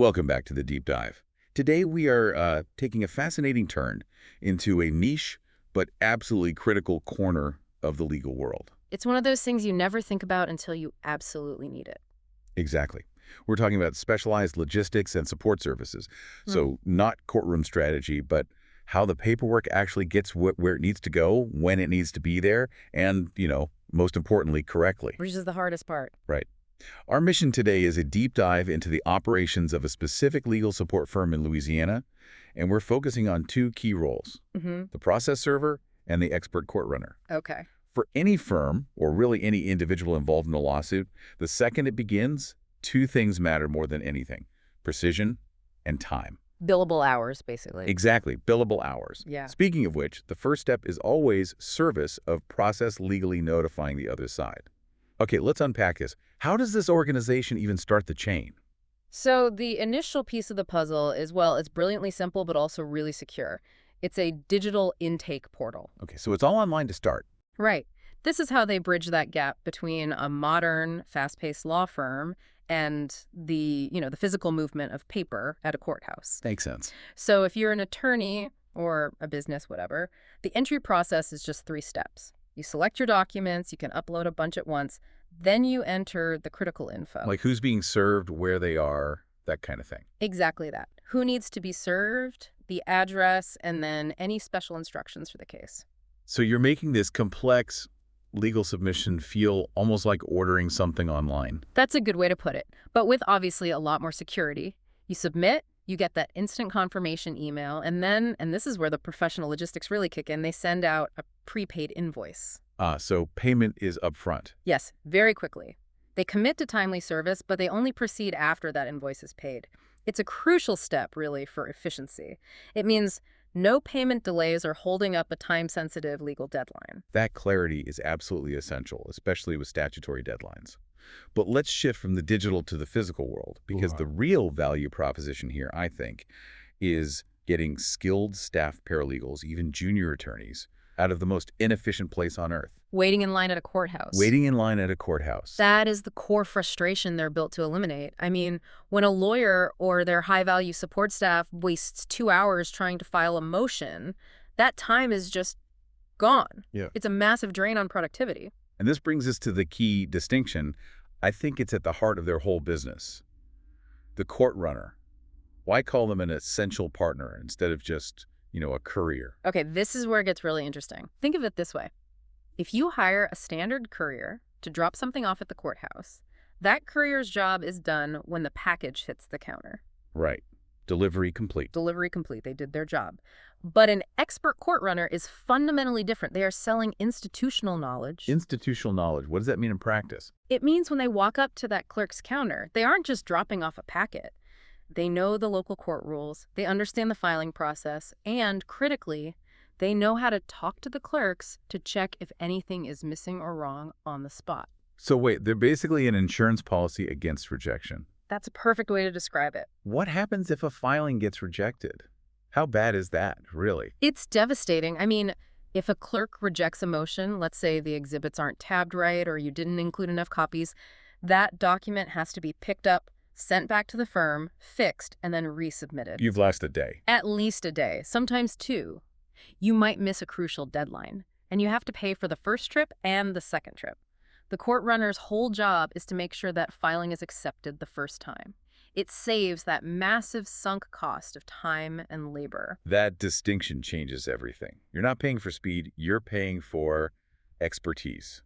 Welcome back to the Deep Dive. Today we are taking a fascinating turn into a niche but absolutely critical corner of the legal world. It's one of those things you never think about until you absolutely need it. Exactly. We're talking about specialized logistics and support services. So not courtroom strategy, but how the paperwork actually gets where it needs to go, when it needs to be there, and, most importantly, correctly. Which is the hardest part. Right. Our mission today is a deep dive into the operations of a specific legal support firm in Louisiana, and we're focusing on two key roles, the process server and the expert court runner. Okay. For any firm, or really any individual involved in a lawsuit, the second it begins, two things matter more than anything: precision and time. Billable hours, basically. Exactly, billable hours. Yeah. Speaking of which, the first step is always service of process legally notifying the other side. Okay, let's unpack this. How does this organization even start the chain? So the initial piece of the puzzle is, well, it's brilliantly simple, but also really secure. It's a digital intake portal. Okay, so it's all online to start. Right. This is how they bridge that gap between a modern, fast-paced law firm and the physical movement of paper at a courthouse. Makes sense. So if you're an attorney or a business, whatever, the entry process is just 3 steps. You select your documents, you can upload a bunch at once, then you enter the critical info. Like who's being served, where they are, that kind of thing. Exactly that. Who needs to be served, the address, and then any special instructions for the case. So you're making this complex legal submission feel almost like ordering something online. That's a good way to put it, but with obviously a lot more security. You submit, you get that instant confirmation email, and then, and this is where the professional logistics really kick in, they send out a prepaid invoice. So payment is upfront. Yes, very quickly. They commit to timely service, but they only proceed after that invoice is paid. It's a crucial step, really, for efficiency. It means no payment delays or holding up a time-sensitive legal deadline. That clarity is absolutely essential, especially with statutory deadlines. But let's shift from the digital to the physical world, because the real value proposition here, I think, is getting skilled staff paralegals, even junior attorneys, out of the most inefficient place on earth. Waiting in line at a courthouse. Waiting in line at a courthouse. That is the core frustration they're built to eliminate. I mean, when a lawyer or their high-value support staff wastes 2 hours trying to file a motion, that time is just gone. Yeah. It's a massive drain on productivity. And this brings us to the key distinction. I think it's at the heart of their whole business. The court runner. Why call them an essential partner instead of just, a courier? Okay, this is where it gets really interesting. Think of it this way. If you hire a standard courier to drop something off at the courthouse, that courier's job is done when the package hits the counter. Right. Delivery complete. Delivery complete. They did their job. But an expert court runner is fundamentally different. They are selling institutional knowledge. Institutional knowledge. What does that mean in practice? It means when they walk up to that clerk's counter, they aren't just dropping off a packet. They know the local court rules, they understand the filing process, and critically, they know how to talk to the clerks to check if anything is missing or wrong on the spot. So wait, they're basically an insurance policy against rejection. That's a perfect way to describe it. What happens if a filing gets rejected? How bad is that, really? It's devastating. I mean, if a clerk rejects a motion, let's say the exhibits aren't tabbed right or you didn't include enough copies, that document has to be picked up, sent back to the firm, fixed, and then resubmitted. You've lost a day. At least a day, sometimes 2. You might miss a crucial deadline, and you have to pay for the first trip and the second trip. The court runner's whole job is to make sure that filing is accepted the first time. It saves that massive sunk cost of time and labor. That distinction changes everything. You're not paying for speed, you're paying for expertise,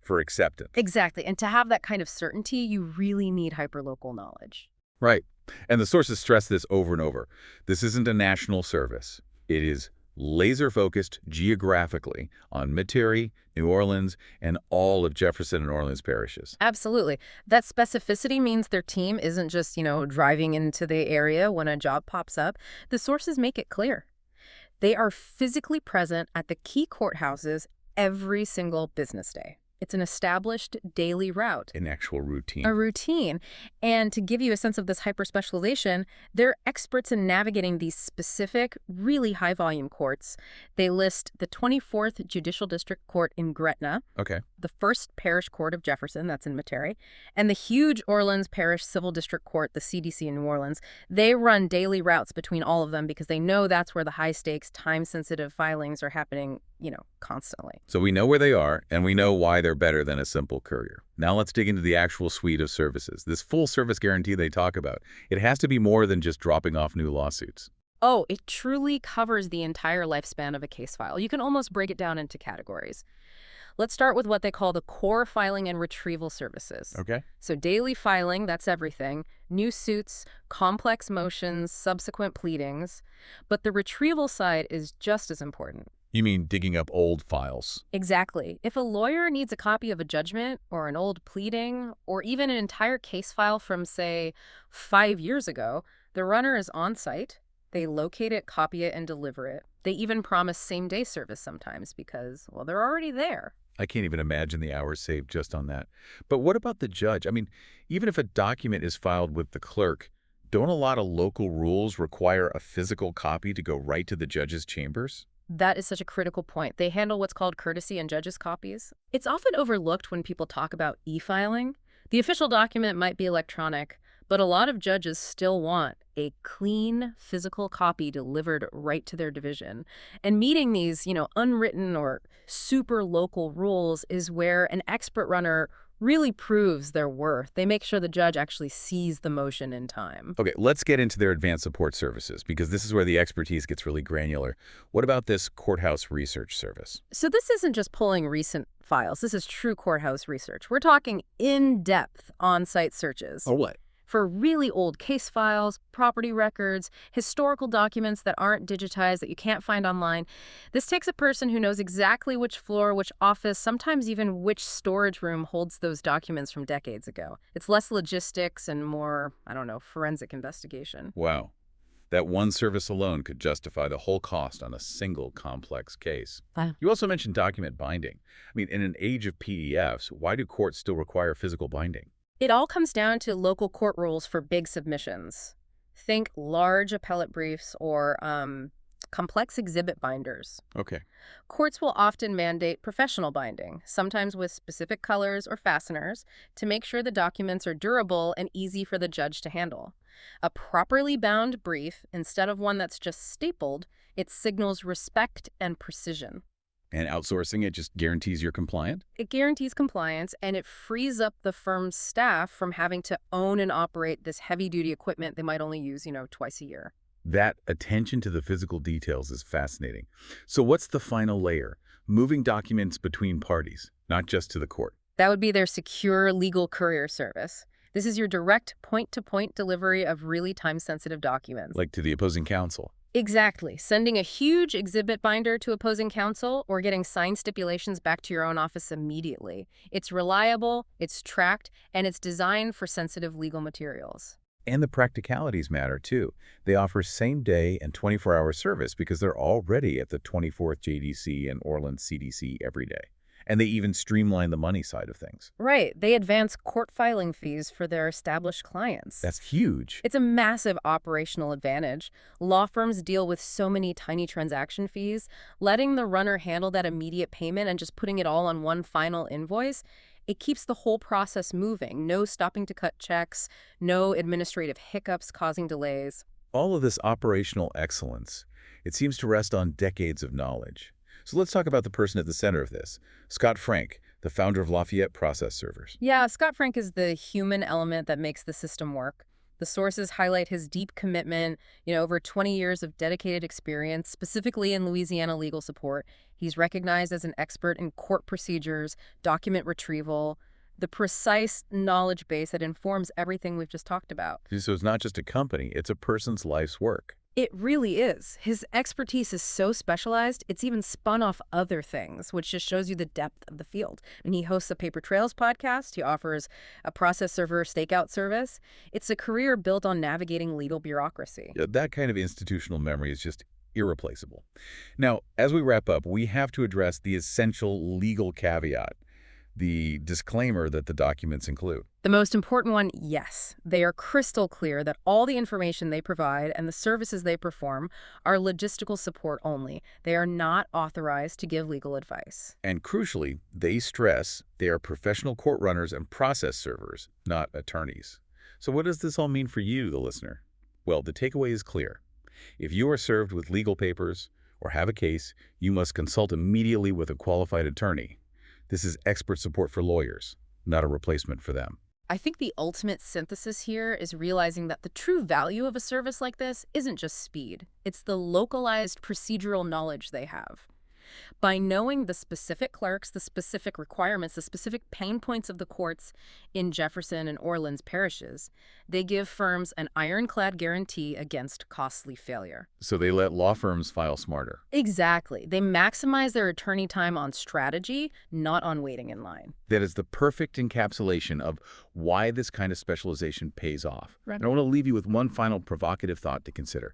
for acceptance. Exactly, and to have that kind of certainty, you really need hyperlocal knowledge. Right, and the sources stress this over and over. This isn't a national service. It is laser-focused geographically on Metairie, New Orleans, and all of Jefferson and Orleans parishes. Absolutely. That specificity means their team isn't just, driving into the area when a job pops up. The sources make it clear. They are physically present at the key courthouses every single business day. It's an established daily route. An actual routine. A routine. And to give you a sense of this hyper-specialization, they're experts in navigating these specific, really high-volume courts. They list the 24th Judicial District Court in Gretna. Okay. the First Parish Court of Jefferson, that's in Metairie, and the huge Orleans Parish Civil District Court, the CDC in New Orleans. They run daily routes between all of them because they know that's where the high-stakes, time-sensitive filings are happening, constantly. So we know where they are, and we know why they're better than a simple courier. Now let's dig into the actual suite of services. This full service guarantee they talk about, it has to be more than just dropping off new lawsuits. Oh, it truly covers the entire lifespan of a case file. You can almost break it down into categories. Let's start with what they call the core filing and retrieval services. Okay. So daily filing, that's everything. New suits, complex motions, subsequent pleadings. But the retrieval side is just as important. You mean digging up old files? Exactly. If a lawyer needs a copy of a judgment or an old pleading or even an entire case file from, say, 5 years ago, the runner is on site. They locate it, copy it, and deliver it. They even promise same-day service sometimes because, well, they're already there. I can't even imagine the hours saved just on that. But what about the judge? I mean, even if a document is filed with the clerk, don't a lot of local rules require a physical copy to go right to the judge's chambers? That is such a critical point. They handle what's called courtesy and judges' copies. It's often overlooked when people talk about e-filing. The official document might be electronic, but a lot of judges still want a clean physical copy delivered right to their division. And meeting these, unwritten or super local rules is where an expert runner really proves their worth. They make sure the judge actually sees the motion in time. Okay, let's get into their advanced support services because this is where the expertise gets really granular. What about this Courthouse Research service? So this isn't just pulling recent files. This is true courthouse research. We're talking in-depth on-site searches. Or what? For really old case files, property records, historical documents that aren't digitized that you can't find online. This takes a person who knows exactly which floor, which office, sometimes even which storage room holds those documents from decades ago. It's less logistics and more, forensic investigation. Wow. That one service alone could justify the whole cost on a single complex case. Wow. You also mentioned document binding. I mean, in an age of PDFs, why do courts still require physical binding? It all comes down to local court rules for big submissions. Think large appellate briefs or complex exhibit binders. Okay. Courts will often mandate professional binding, sometimes with specific colors or fasteners, to make sure the documents are durable and easy for the judge to handle. A properly bound brief, instead of one that's just stapled, it signals respect and precision. And outsourcing it just guarantees you're compliant? It guarantees compliance, and it frees up the firm's staff from having to own and operate this heavy-duty equipment they might only use, twice a year. That attention to the physical details is fascinating. So what's the final layer? Moving documents between parties, not just to the court. That would be their secure legal courier service. This is your direct point-to-point delivery of really time-sensitive documents. Like to the opposing counsel. Exactly. Sending a huge exhibit binder to opposing counsel or getting signed stipulations back to your own office immediately. It's reliable, it's tracked, and it's designed for sensitive legal materials. And the practicalities matter, too. They offer same-day and 24-hour service because they're already at the 24th JDC and Orleans CDC every day. And they even streamline the money side of things. Right. They advance court filing fees for their established clients. That's huge. It's a massive operational advantage. Law firms deal with so many tiny transaction fees. Letting the runner handle that immediate payment and just putting it all on one final invoice, it keeps the whole process moving. No stopping to cut checks, no administrative hiccups causing delays. All of this operational excellence, it seems to rest on decades of knowledge. So let's talk about the person at the center of this, Scott Frank, the founder of Lafayette Process Servers. Yeah, Scott Frank is the human element that makes the system work. The sources highlight his deep commitment, over 20 years of dedicated experience, specifically in Louisiana legal support. He's recognized as an expert in court procedures, document retrieval, the precise knowledge base that informs everything we've just talked about. So it's not just a company, it's a person's life's work. It really is. His expertise is so specialized, it's even spun off other things, which just shows you the depth of the field. And he hosts a Paper Trails podcast. He offers a process server stakeout service. It's a career built on navigating legal bureaucracy. Yeah, that kind of institutional memory is just irreplaceable. Now, as we wrap up, we have to address the essential legal caveat. the disclaimer that the documents include? The most important one, yes. They are crystal clear that all the information they provide and the services they perform are logistical support only. They are not authorized to give legal advice. And crucially, they stress they are professional court runners and process servers, not attorneys. So what does this all mean for you, the listener? Well, the takeaway is clear. If you are served with legal papers or have a case, you must consult immediately with a qualified attorney. This is expert support for lawyers, not a replacement for them. I think the ultimate synthesis here is realizing that the true value of a service like this isn't just speed. It's the localized procedural knowledge they have. By knowing the specific clerks, the specific requirements, the specific pain points of the courts in Jefferson and Orleans parishes, they give firms an ironclad guarantee against costly failure. So they let law firms file smarter. Exactly. They maximize their attorney time on strategy, not on waiting in line. That is the perfect encapsulation of why this kind of specialization pays off. Right. And I want to leave you with one final provocative thought to consider.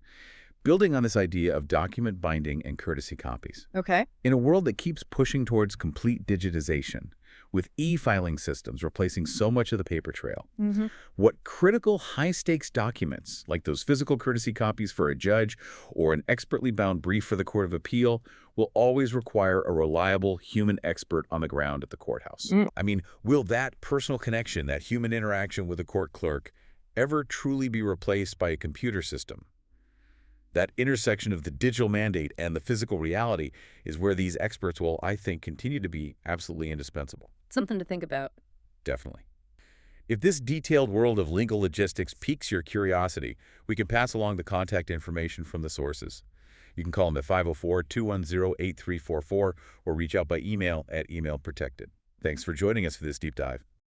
Building on this idea of document binding and courtesy copies. Okay. In a world that keeps pushing towards complete digitization, with e-filing systems replacing so much of the paper trail, what critical high-stakes documents, like those physical courtesy copies for a judge or an expertly bound brief for the Court of Appeal, will always require a reliable human expert on the ground at the courthouse. I mean, will that personal connection, that human interaction with a court clerk, ever truly be replaced by a computer system? That intersection of the digital mandate and the physical reality is where these experts will, I think, continue to be absolutely indispensable. Something to think about. Definitely. If this detailed world of legal logistics piques your curiosity, we can pass along the contact information from the sources. You can call them at 504-210-8344 or reach out by email at emailprotected. Thanks for joining us for this deep dive.